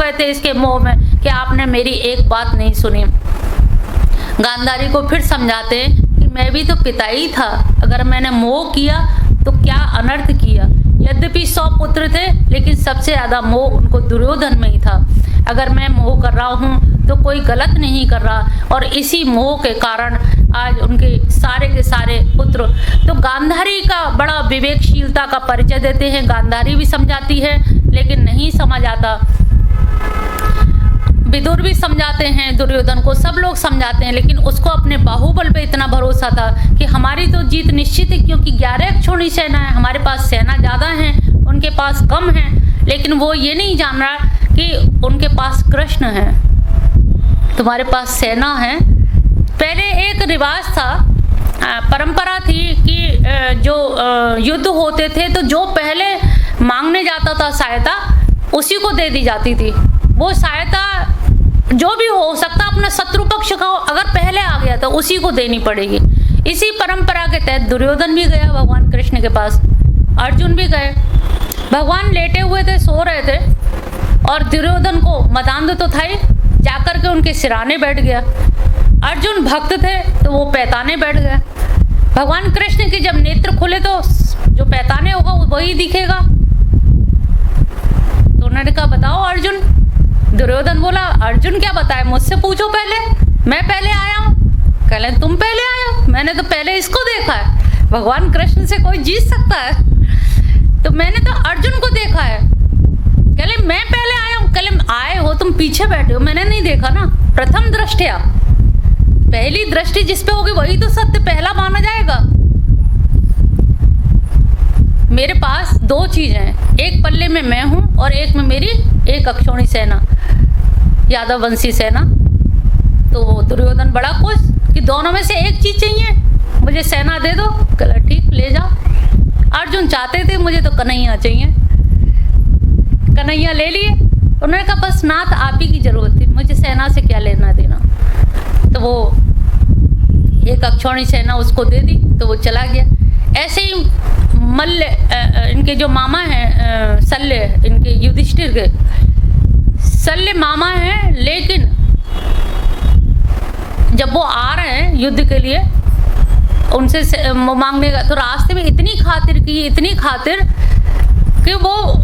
गए थे इसके मोह में कि आपने मेरी एक बात नहीं सुनी। गांधारी को फिर समझाते हैं कि मैं भी तो पिता ही था, अगर मैंने मोह किया तो क्या अनर्थ किया। यद्यपि 100 पुत्र थे लेकिन सबसे ज्यादा मोह उनको दुर्योधन में ही था। अगर मैं मोह कर रहा हूँ तो कोई गलत नहीं कर रहा, और इसी मोह के कारण आज उनके सारे के सारे पुत्र। तो गांधारी का बड़ा विवेकशीलता का परिचय देते हैं। गांधारी भी समझाती है लेकिन नहीं समझ आता। विदुर भी समझाते हैं दुर्योधन को, सब लोग समझाते हैं, लेकिन उसको अपने बाहुबल पे इतना भरोसा था कि हमारी तो जीत निश्चित है, क्योंकि 11 अक्षौणी सेना है, हमारे पास सेना ज़्यादा है, उनके पास कम है। लेकिन वो ये नहीं जान रहा कि उनके पास कृष्ण है, तुम्हारे पास सेना है। पहले एक रिवाज था, परंपरा थी कि जो युद्ध होते थे तो जो पहले मांगने जाता था सहायता, उसी को दे दी जाती थी। वो सहायता जो भी हो सकता, अपना शत्रु पक्ष का हो, अगर पहले आ गया तो उसी को देनी पड़ेगी। इसी परंपरा के तहत दुर्योधन भी गया भगवान कृष्ण के पास, अर्जुन भी गए। भगवान लेटे हुए थे, सो रहे थे, और दुर्योधन को मदांध तो था ही, जाकर के उनके सिराने बैठ गया। अर्जुन भक्त थे तो वो पैताने बैठ गए। भगवान कृष्ण के जब नेत्र खुले तो जो पैताने होगा वो वही दिखेगा। तो उन्होंने कहा बताओ अर्जुन। दुर्योधन बोला अर्जुन क्या बताए, मुझसे पूछो पहले, मैं पहले आया हूँ। कहले तुम पहले आए हो, मैंने तो पहले इसको देखा है। भगवान कृष्ण से कोई जीत सकता है? तो मैंने तो अर्जुन को देखा है। कहले मैं पहले आया हूँ। कहले आए हो, तुम पीछे बैठे हो, मैंने नहीं देखा ना। प्रथम दृष्टया, पहली दृष्टि जिस पे होगी वही तो सत्य पहला माना जाएगा। मेरे पास 2 चीजें हैं, एक पल्ले में मैं हूं और एक में मेरी एक अक्षौणी सेना, यादव वंशी सेना। तो दुर्योधन बड़ा खुश कि दोनों में से एक चीज चाहिए, मुझे सेना दे दो। कहला ठीक, ले जाओ। अर्जुन चाहते थे मुझे तो कन्हैया चाहिए, कन्हैया ले लिए। उन्होंने कहा बस नाथ आप ही की जरूरत थी, मुझे सेना से क्या लेना देना। तो वो एक अक्षौणी सेना उसको दे दी, तो वो चला गया। ऐसे ही मल्ल, इनके जो मामा हैं शल्य, इनके युधिष्ठिर के शल्य मामा हैं, लेकिन जब वो आ रहे हैं युद्ध के लिए उनसे मांगने का, तो रास्ते में इतनी खातिर की, इतनी खातिर कि वो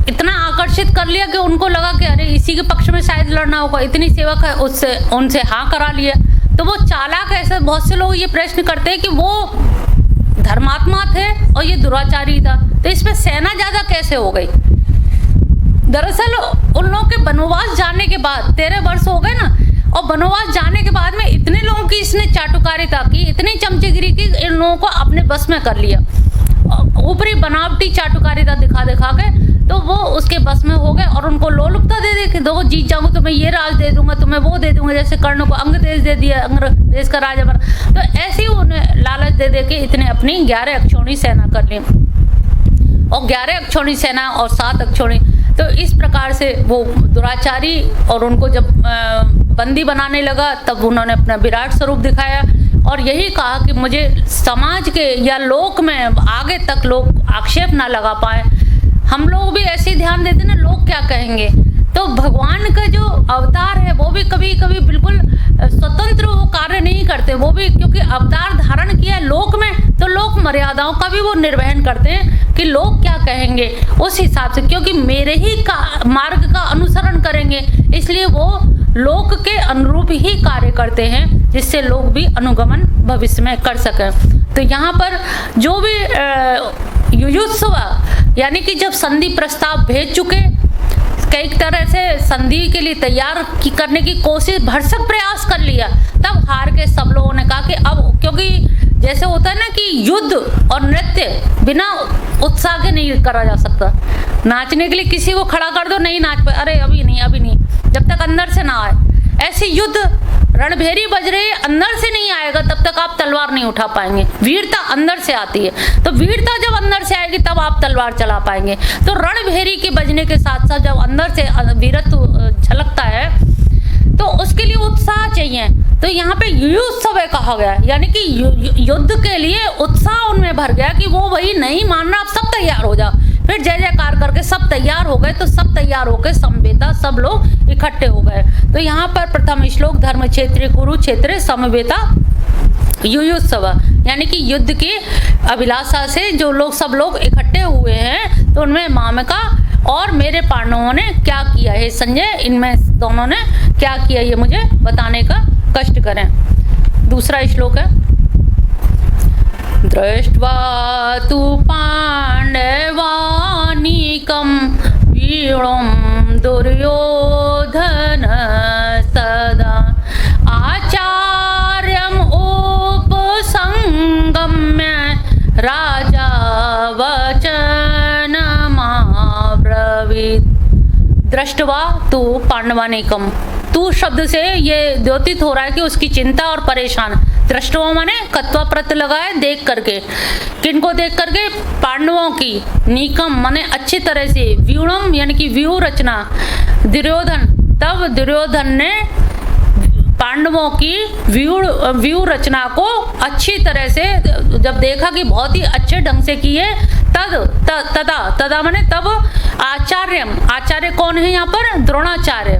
इतना आकर्षित कर लिया कि उनको लगा कि अरे इसी के पक्ष में शायद लड़ना होगा, इतनी सेवा का उससे उनसे हाँ करा लिया। तो वो चालाक, ऐसे बहुत से लोग ये प्रश्न करते हैं कि वो धर्मात्मा थे और ये दुराचारी था, तो इसमें सेना ज्यादा कैसे हो गई। दरअसल उन लोगों के वनवास जाने के बाद 13 वर्ष हो गए ना, और वनवास जाने के बाद में इतने लोगों की इसने चाटुकारिता की, इतनी चमचेगिरी की, इन लोगों को अपने बस में कर लिया। ऊपरी बनावटी चाटुकारिता दिखा दिखा के तो वो उसके बस में हो गए, और उनको लोलुपता दे दे के दो जीत जाऊंगा तो मैं ये राज दे दूंगा, तुम्हें वो दे दूंगा। जैसे कर्ण को अंग देश दे दिया, अंग देश का राजा बना, तो ऐसे ही उन्हें लालच दे दे के इतने अपनी 11 अक्षौणी सेना कर ली, और 11 अक्षौणी सेना और 7 अक्षौणी। तो इस प्रकार से वो दुराचारी, और उनको जब बंदी बनाने लगा तब उन्होंने अपना विराट स्वरूप दिखाया, और यही कहा कि मुझे समाज के या लोक में आगे तक लोग आक्षेप ना लगा पाए। हम लोग भी ऐसे ही ध्यान देते ना, लोग क्या कहेंगे। तो भगवान का जो अवतार है वो भी कभी कभी बिल्कुल स्वतंत्र वो कार्य नहीं करते, वो भी क्योंकि अवतार धारण किया है लोक में, तो लोक मर्यादाओं का भी वो निर्वहन करते हैं कि लोग क्या कहेंगे उस हिसाब से, क्योंकि मेरे ही मार्ग का अनुसरण करेंगे, इसलिए वो लोक के अनुरूप ही कार्य करते हैं, जिससे लोग भी अनुगमन भविष्य में कर सकें। तो यहाँ पर जो भी युयुत्सव, यानी कि जब संधि प्रस्ताव भेज चुके, कई तरह से संधि के लिए तैयार करने की कोशिश, भरसक प्रयास कर लिया, तब हार के सब लोगों ने कहा कि अब, क्योंकि जैसे होता है ना कि युद्ध और नृत्य बिना उत्साह के नहीं करा जा सकता। नाचने के लिए किसी को खड़ा कर दो, नहीं नाच पाए, अरे अभी नहीं अभी नहीं, जब तक अंदर से ना आए। ऐसे युद्ध रणभेरी बज रही है, अंदर से नहीं आएगा तब तक आप तलवार नहीं उठा पाएंगे। वीरता अंदर से आती है, तो वीरता जब अंदर से आएगी तब आप तलवार चला पाएंगे। तो रणभेरी के बजने के साथ साथ जब अंदर से वीरत्व झलकता है तो उसके लिए उत्साह चाहिए। तो यहाँ पे युयुत्सव कहा गया, यानी कि युद्ध के लिए उत्साह उनमें भर गया कि वो वही नहीं मान रहा, आप सब तैयार हो जाओ, फिर जय जयकार करके सब तैयार हो गए, तो सब तैयार होकर समवेता सब लोग इकट्ठे हो गए। तो यहाँ पर प्रथम श्लोक धर्म क्षेत्र कुरुक्षेत्र समवेता युयुत्सव, यानी कि युद्ध की अभिलाषा से जो लोग सब लोग इकट्ठे हुए हैं, तो उनमें मामका और मेरे पांडवों ने क्या किया है संजय, इनमें दोनों ने क्या किया ये मुझे बताने का कष्ट करें। दूसरा श्लोक है, दृष्ट्वा तु पांडवानीकं वीरं दुर्योधन सदा आचार्यम् उपसंगम्य राजा वचनमाब्रवीत्। दृष्ट्वा तु पांडवानीकम, तू शब्द से ये द्योतित हो रहा है कि उसकी चिंता और परेशान। दृष्टवा माने कत्वा प्रत्यय लगाए देख करके, किनको देख करके, पांडवों की, नीकम माने अच्छी तरह से, व्यूणम यानी कि व्यू रचना, दुर्योधन, तब दुर्योधन ने पांडवों की व्यू रचना को अच्छी तरह से जब देखा कि बहुत ही अच्छे ढंग से की है, तदा माने तब आचार्यम, आचार्य कौन है यहाँ पर, द्रोणाचार्य,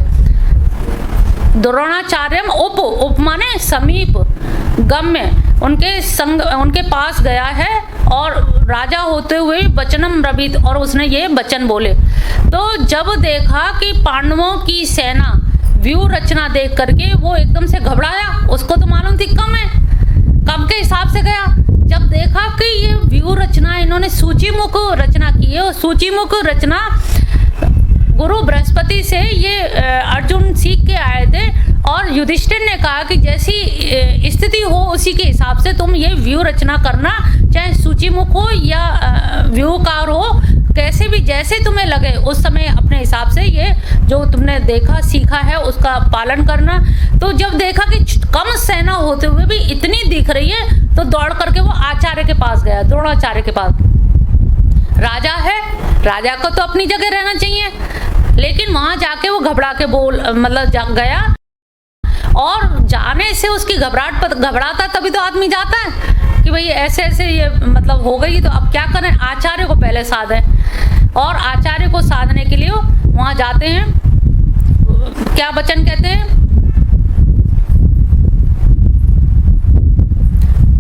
द्रोणाचार्यम उप माने समीप, गम्य उनके संग उनके पास गया है और राजा होते हुए वचनम ब्रवीत, और उसने ये वचन बोले। तो जब देखा कि पांडवों की सेना व्यू रचना देख करके वो एकदम से घबराया, उसको तो मालूम थी कम है, कम के हिसाब से गया। जब देखा कि ये व्यू रचना इन्होंने सूचीमुख रचना की है, और सूचीमुख रचना गुरु बृहस्पति से ये अर्जुन सीख के आए थे, और युधिष्ठिर ने कहा कि जैसी स्थिति हो उसी के हिसाब से तुम ये व्यू रचना करना, चाहे सूचीमुख हो या व्यूकार हो, कैसे भी जैसे तुम्हें लगे उस समय अपने हिसाब से ये जो तुमने देखा सीखा है उसका पालन करना। तो जब देखा कि कम सेना होते हुए भी इतनी दिख रही है, तो दौड़ करके वो आचार्य के पास गया, द्रोणाचार्य के पास। राजा है, राजा को तो अपनी जगह रहना चाहिए, लेकिन वहां जाके वो घबरा के मतलब गया, और जाने से उसकी घबराता तभी तो आदमी जाता है कि भाई ऐसे ऐसे ये मतलब हो गई, तो अब क्या करें, आचार्य को पहले साधे, और आचार्य को साधने के लिए वहां जाते हैं। क्या वचन कहते हैं,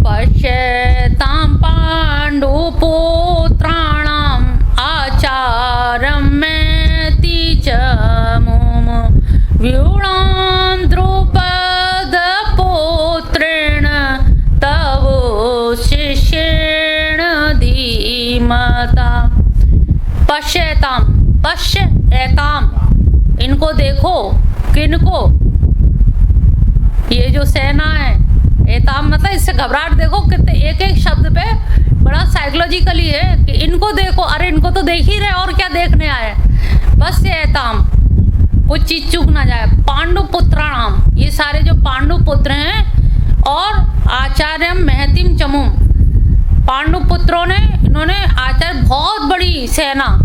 पश्यतां पांडुपुत्राणाम् आचार्यमेति च मुमु व्यूणां द्रुपदपुत्रेण तव शिष्येण धीमता। पश्यताम, इनको देखो, किनको, ये जो सेना है, एताम मतलब इससे घबराहट देखो, कितने एक एक शब्द पे बड़ा साइकोलॉजिकली है कि इनको देखो, अरे इनको तो देख ही रहे और क्या देखने आए, बस ये एताम, कुछ चीज चूक ना जाए। पांडु पुत्राणाम, ये सारे जो पांडु पुत्र हैं, और आचार्यम महतिम चमुम, पांडु पुत्रों ने, इन्होंने आचार्य, बहुत बड़ी सेना,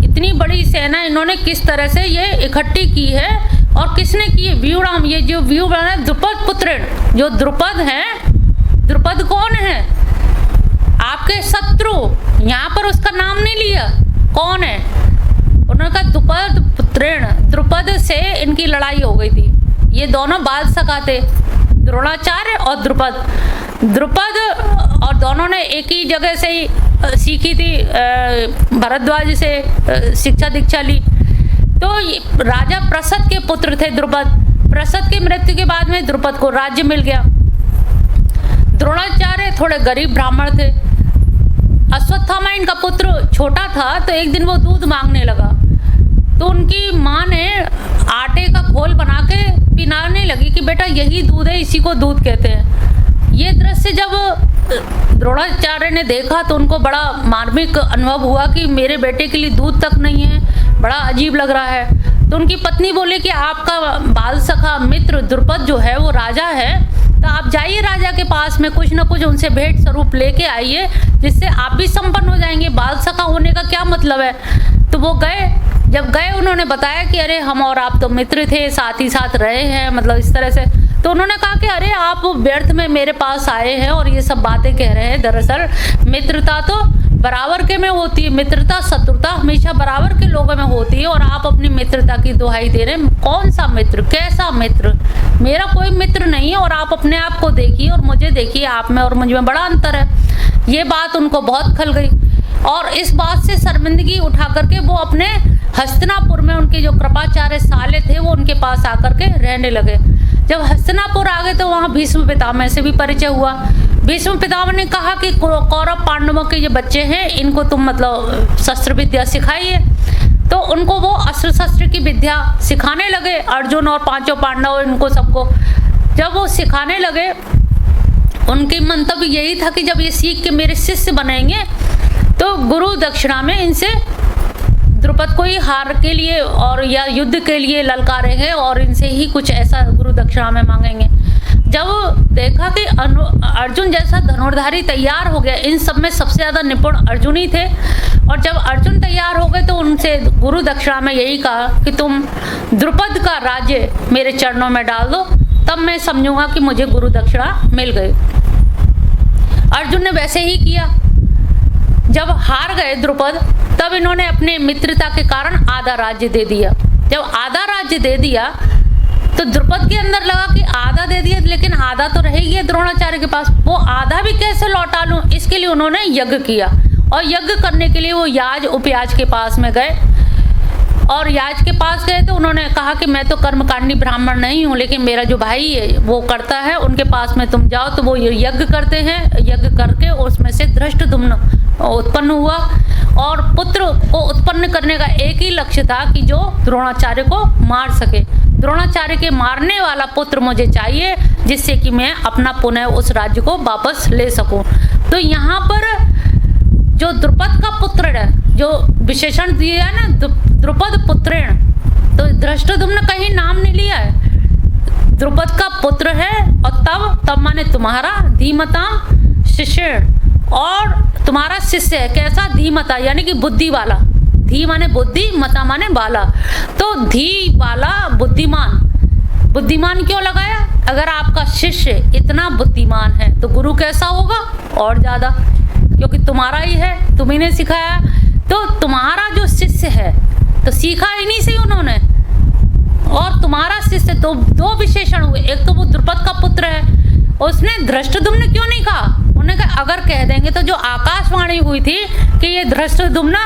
इतनी बड़ी सेना इन्होंने किस तरह से ये इकट्ठी की है, और किसने की है, व्यूणाम, ये जो व्यू बना द्रुपद पुत्र, जो द्रुपद हैं, द्रुपद कौन है, आपके शत्रु, यहाँ पर उसका नाम नहीं लिया, कौन है, उन्होंने कहा द्रुपद पुत्रेण, द्रुपद से इनकी लड़ाई हो गई थी, ये दोनों बाल सखा थे, द्रोणाचार्य और द्रुपद और दोनों ने एक ही जगह से ही सीखी थी, भरद्वाज से शिक्षा दीक्षा ली। तो राजा प्रसद के पुत्र थे द्रुपद, प्रसद के मृत्यु के बाद में द्रुपद को राज्य मिल गया। द्रोणाचार्य थोड़े गरीब ब्राह्मण थे, अश्वत्थामा इनका पुत्र छोटा था, तो एक दिन वो दूध मांगने लगा, तो उनकी माँ ने आटे का घोल बना के पिलाने लगी कि बेटा यही दूध है, इसी को दूध कहते हैं। ये दृश्य जब द्रोणाचार्य ने देखा तो उनको बड़ा मार्मिक अनुभव हुआ कि मेरे बेटे के लिए दूध तक नहीं है, बड़ा अजीब लग रहा है। तो उनकी पत्नी बोले कि आपका बाल सखा मित्र द्रुपद जो है वो राजा है, तो आप जाइए राजा के पास में, कुछ ना कुछ उनसे भेंट स्वरूप लेके आइए, जिससे आप भी संपन्न हो जाएंगे। बाल सखा होने का क्या मतलब है। तो वो गए, जब गए उन्होंने बताया कि अरे हम और आप तो मित्र थे, साथ ही साथ रहे हैं, मतलब इस तरह से। तो उन्होंने कहा कि अरे आप व्यर्थ में मेरे पास आए हैं और ये सब बातें कह रहे हैं, दरअसल मित्रता तो बराबर के में होती है, मित्रता शत्रुता हमेशा बराबर के लोगों में होती है, और आप अपनी मित्रता की दुहाई दे रहे हैं। कौन सा मित्र, कैसा मित्र? मेरा कोई मित्र नहीं है। और आप अपने आप को देखिए और मुझे देखिए, आप में और मुझ में बड़ा अंतर है। ये बात उनको बहुत खल गई और इस बात से शर्मिंदगी उठा करके वो अपने हस्तिनापुर में उनके जो कृपाचार्य साले थे वो उनके पास आकर के रहने लगे। जब हस्तिनापुर आ गए तो वहाँ भीष्म पितामह से भी परिचय हुआ। भीष्म पितामह ने कहा कि कौरव पांडवों के ये बच्चे हैं, इनको तुम मतलब शस्त्र विद्या सिखाइए। तो उनको वो अस्त्र शस्त्र की विद्या सिखाने लगे, अर्जुन और पांचों पांडव इनको सबको। जब वो सिखाने लगे, उनके मंतव्य यही था कि जब ये सीख के मेरे शिष्य बनेंगे तो गुरु दक्षिणा में इनसे द्रुपद को ही हार के लिए और या युद्ध के लिए ललकारेंगे और इनसे ही कुछ ऐसा गुरु दक्षिणा में मांगेंगे। जब देखा कि अर्जुन जैसा धनुर्धारी तैयार हो गया, इन सब में सबसे ज़्यादा निपुण अर्जुन ही थे, और जब अर्जुन तैयार हो गए तो उनसे गुरु दक्षिणा में यही कहा कि तुम द्रुपद का राज्य मेरे चरणों में डाल दो, तब मैं समझूंगा कि मुझे गुरु दक्षिणा मिल गई। अर्जुन ने वैसे ही किया। जब हार गए द्रुपद, तब इन्होंने अपने मित्रता के कारण आधा राज्य दे दिया। जब आधा राज्य दे दिया तो द्रुपद के अंदर लगा कि आधा दे दिया, लेकिन आधा तो रह ही है द्रोणाचार्य के पास, वो आधा भी कैसे लौटा लूं। इसके लिए उन्होंने यज्ञ किया, और यज्ञ करने के लिए वो याज उपयाज के पास में गए। और याज के पास गए तो उन्होंने कहा कि मैं तो कर्मकांडी ब्राह्मण नहीं हूँ, लेकिन मेरा जो भाई है वो करता है, उनके पास में तुम जाओ। तो वो यज्ञ करते हैं, यज्ञ करके उसमें से धृष्टद्युम्न उत्पन्न हुआ, और पुत्र को उत्पन्न करने का एक ही लक्ष्य था कि जो द्रोणाचार्य को मार सके। द्रोणाचार्य के मारने वाला पुत्र मुझे चाहिए, जिससे कि मैं अपना पुनः उस राज्य को वापस ले सकूं। तो यहाँ पर जो द्रुपद का पुत्र है, जो विशेषण दिया है ना द्रुपद पुत्रेण, तो धृष्टद्युम्न कहीं नाम नहीं लिया है, द्रुपद का पुत्र है। और तब माने तुम्हारा धीमता शिष्य, और तुम्हारा शिष्य है कैसा? धीमता यानी कि बुद्धि वाला। धी माने बुद्धि, मता माने बाला, तो धी वाला बुद्धिमान। बुद्धिमान क्यों लगाया? अगर आपका शिष्य इतना बुद्धिमान है तो गुरु कैसा होगा? और ज्यादा, क्योंकि तुम्हारा ही है, तुम्ही ने सिखाया। तो तुम्हारा जो शिष्य है तो सीखा इन्हीं से उन्होंने, और तुम्हारा शिष्य तो दो विशेषण हुए, एक तो वो द्रुपद का पुत्र है। उसने धृष्टद्युम्न क्यों नहीं कहा? उन्होंने कहा अगर कह देंगे तो जो आकाशवाणी हुई थी कि ये धृष्टद्युम्न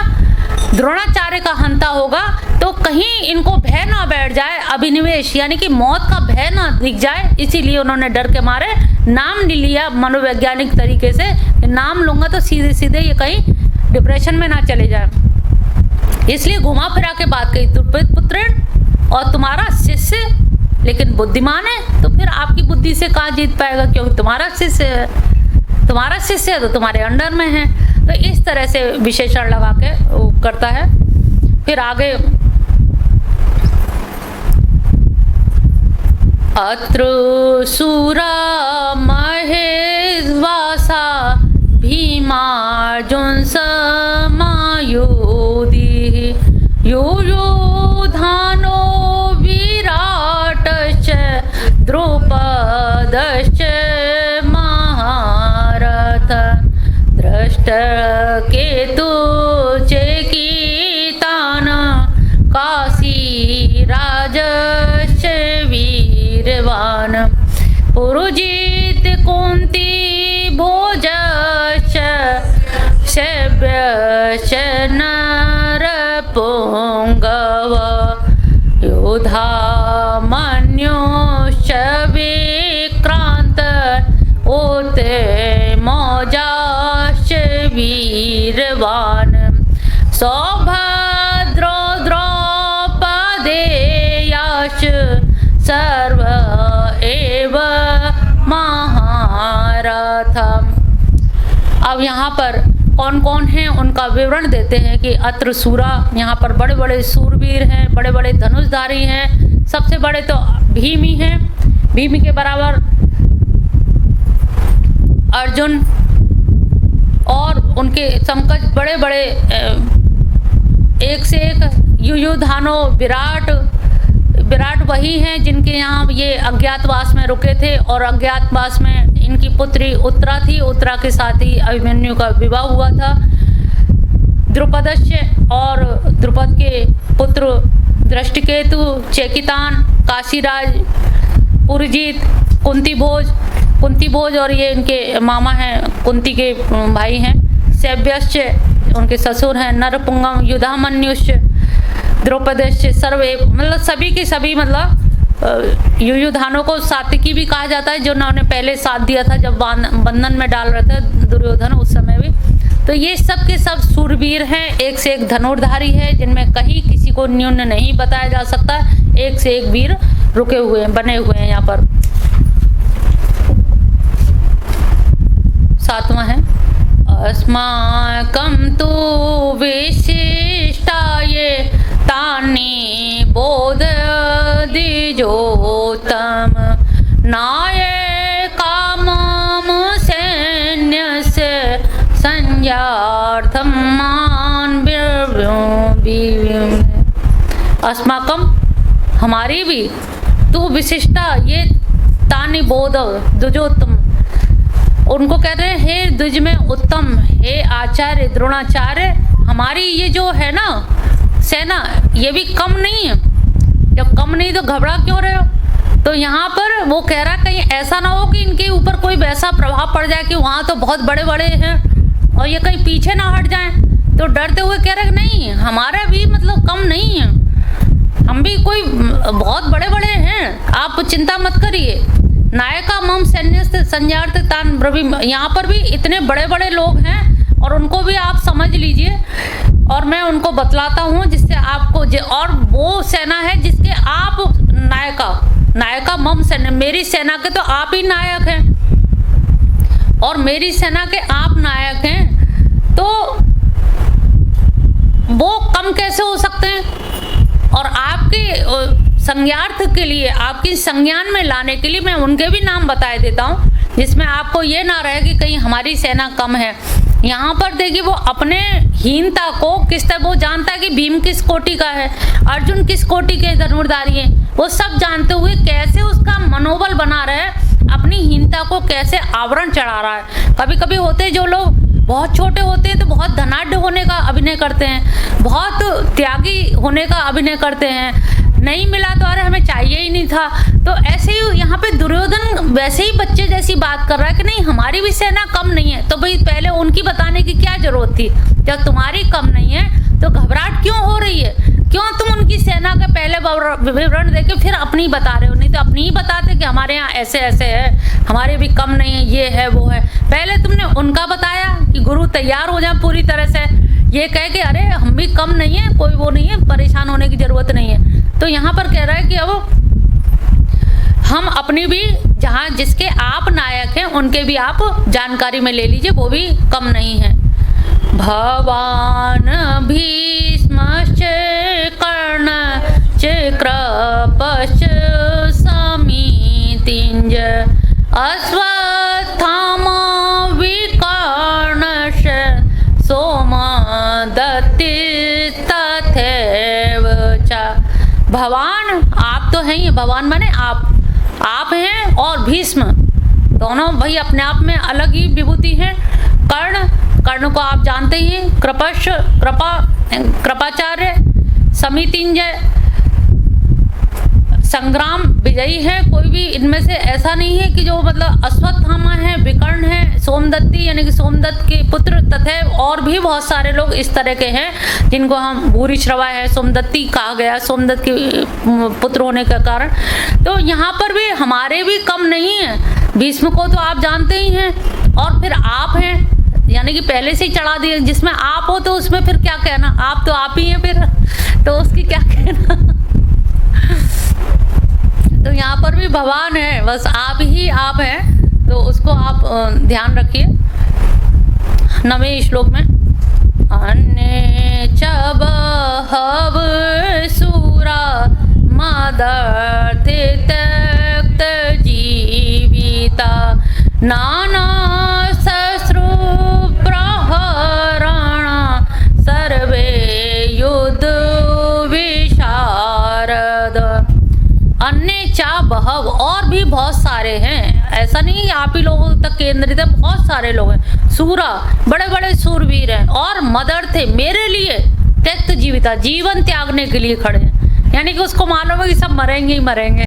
द्रोणाचार्य का हंता होगा, तो कहीं इनको भय ना बैठ जाए, अभिनिवेश यानी कि मौत का भय ना दिख जाए, इसीलिए उन्होंने डर के मारे नाम नहीं लिया मनोवैज्ञानिक तरीके से। नाम लूंगा तो सीधे सीधे ये कहीं डिप्रेशन में ना चले जाए, इसलिए घुमा फिरा के बात कही द्रुपद पुत्र और तुम्हारा शिष्य लेकिन बुद्धिमान है, तो फिर आपकी बुद्धि से कहाँ जीत पाएगा, क्योंकि तुम्हारा शिष्य है, तुम्हारा शिष्य है तो तुम्हारे अंडर में है। तो इस तरह से विशेषण लगा के वो करता है। फिर आगे अत्र सूरा महेश्वासा भीमार्जुन समायुधि युयुधानो विराटश्च द्रुपदश्च महारथ दृष्टकेतु चेकितान काशीराजश्च वीरवान् पुरुजित कुन्ती भोजश्च शैब्यश्च नरपुङ्गव योधामन्योश्च विक्रान्त ओते मौजाश्च वीरवान् सौभद्रो द्रौपदेयाश्च सर्व एव महारथम्। अब यहाँ पर कौन कौन हैं उनका विवरण देते हैं कि अत्र सूरा, यहाँ पर बड़े बड़े सूरवीर हैं, बड़े बड़े धनुषधारी हैं। सबसे बड़े तो भीम ही हैं, भीम के बराबर अर्जुन, और उनके समकक्ष बड़े बड़े एक से एक युयुधानो विराट वही हैं जिनके यहाँ ये अज्ञातवास में रुके थे, और अज्ञातवास में इनकी पुत्री उत्तरा थी, उत्तरा के साथ ही अभिमन्यु का विवाह हुआ था। द्रुपदस्य और द्रुपद के पुत्र दृष्टिकेतु, चेकितान, काशीराज, पुरजीत, कुंती भोज और ये इनके मामा हैं, कुंती के भाई हैं, सैव्यश्च उनके ससुर हैं, नरपुंगम, युधामन्युश्च, द्रौपदश्च, सर्वे मतलब सभी के सभी मतलब युयुधानों को सात्विकी भी कहा जाता है, जो उन्होंने पहले साथ दिया था जब बंधन में डाल रहे थे दुर्योधन उस समय भी। तो ये सब के सब सूरवीर हैं, एक से एक धनुर्धारी है, जिनमें कहीं किसी को न्यून नहीं बताया जा सकता, एक से एक वीर रुके हुए हैं, बने हुए हैं। यहाँ पर 7वां है अस्माकं तु विशिष्टाये तानि बोध द्विजोत्तम नायकामम सैन्यस्य संज्ञार्थं मान अस्माकम हमारी भी तू विशिष्टा ये तानि बोध द्विजोत्तम, उनको कह रहे हैं हे द्विज में उत्तम, हे आचार्य द्रोणाचार्य, हमारी ये जो है ना सेना ये भी कम नहीं है। जब कम नहीं तो घबरा क्यों रहे हो? तो यहाँ पर वो कह रहा कहीं ऐसा ना हो कि इनके ऊपर कोई वैसा प्रभाव पड़ जाए कि वहाँ तो बहुत बड़े बड़े हैं और ये कहीं पीछे ना हट जाएं। तो डरते हुए कह रहे नहीं हमारा भी मतलब कम नहीं है, हम भी कोई बहुत बड़े बड़े हैं, आप चिंता मत करिए। नायका मम सैन्य संज्ञार्थ तान ब्रवीम, यहाँ पर भी इतने बड़े बड़े लोग हैं और उनको भी आप समझ लीजिए और मैं उनको बतलाता हूँ जिससे आपको और वो सेना है जिसके आप नायका मम सैन्य, मेरी सेना के तो आप ही नायक हैं और मेरी सेना के आप नायक हैं, तो वो कम कैसे हो सकते हैं? और आपके संज्ञार्थ के लिए, आपकी संज्ञान में लाने के लिए मैं उनके भी नाम बताए देता हूँ, जिसमें आपको ये ना रहे कि कहीं हमारी सेना कम है। यहाँ पर देखिए वो अपने हीनता को किस तरह, वो जानता है कि भीम किस कोटि का है, अर्जुन किस कोटि के धनुर्धारी हैं, वो सब जानते हुए कैसे उसका मनोबल बना रहे, अपनी हीनता को कैसे आवरण चढ़ा रहा है। कभी कभी होते जो लोग बहुत छोटे होते हैं तो बहुत धनाढ़ होने का अभिनय करते हैं, बहुत त्यागी होने का अभिनय करते हैं, नहीं मिला तो अरे हमें चाहिए ही नहीं था। तो ऐसे ही यहाँ पे दुर्योधन वैसे ही बच्चे जैसी बात कर रहा है कि नहीं हमारी भी सेना कम नहीं है। तो भाई पहले उनकी बताने की क्या जरूरत थी? जब तुम्हारी कम नहीं है तो घबराहट क्यों हो रही है? क्यों तुम उनकी सेना का पहले विवरण देके फिर अपनी बता रहे हो? नहीं तो अपनी ही बताते कि हमारे यहाँ ऐसे ऐसे है, हमारे भी कम नहीं है, ये है वो है। पहले तुमने उनका बताया कि गुरु तैयार हो जाए पूरी तरह से, ये कह के अरे हम भी कम नहीं है, कोई वो नहीं है, परेशान होने की जरूरत नहीं है। तो यहाँ पर कह रहा है कि अब हम अपनी भी जहाँ जिसके आप नायक हैं उनके भी आप जानकारी में ले लीजिए, वो भी कम नहीं है। भवान भीष्मश्च कर्ण च कृपश्च समितिञ्ज अश्वत्थामा विकर्णश्च सोमदत्ति तथैव च। भवान आप तो हैं ही, भगवान माने आप हैं, और भीष्म दोनों भाई अपने आप में अलग ही विभूति है। कर्ण को आप जानते ही, कृपाचार्य, समितिंजय, संग्राम विजयी है। कोई भी इनमें से ऐसा नहीं है कि जो मतलब अश्वत्थामा है, विकर्ण है, सोमदत्ती यानी कि सोमदत्त के पुत्र, तथा और भी बहुत सारे लोग इस तरह के हैं जिनको हम भूरिश्रवा है, सोमदत्ती कहा गया, सोमदत्त के पुत्र होने के कारण। तो यहाँ पर भी हमारे भी कम नहीं है। भीष्म को तो आप जानते ही हैं, और फिर आप हैं यानी कि पहले से ही चढ़ा दिए, जिसमें आप हो तो उसमें फिर क्या कहना, आप तो आप ही हैं, फिर तो उसकी क्या कहना। तो यहाँ पर भी भगवान है, बस आप ही आप हैं, तो उसको आप ध्यान रखिए। 9वें श्लोक में अन्य च बहव सूरा मदर्थे त्यक्त जीविता नाना शस्त्रु प्रहरण सर्वे युद्ध विशारद। अन्य चा बहव, और भी बहुत सारे सारे हैं, ऐसा नहीं आप ही लोगों तक केंद्रित है, बहुत सारे लोग हैं। सूरा बड़े बड़े सूरवीर हैं और मदर थे मेरे लिए त्यक्त जीविता, जीवन त्यागने के लिए खड़े हैं। यानी कि उसको मालूम है कि सब मरेंगे ही मरेंगे।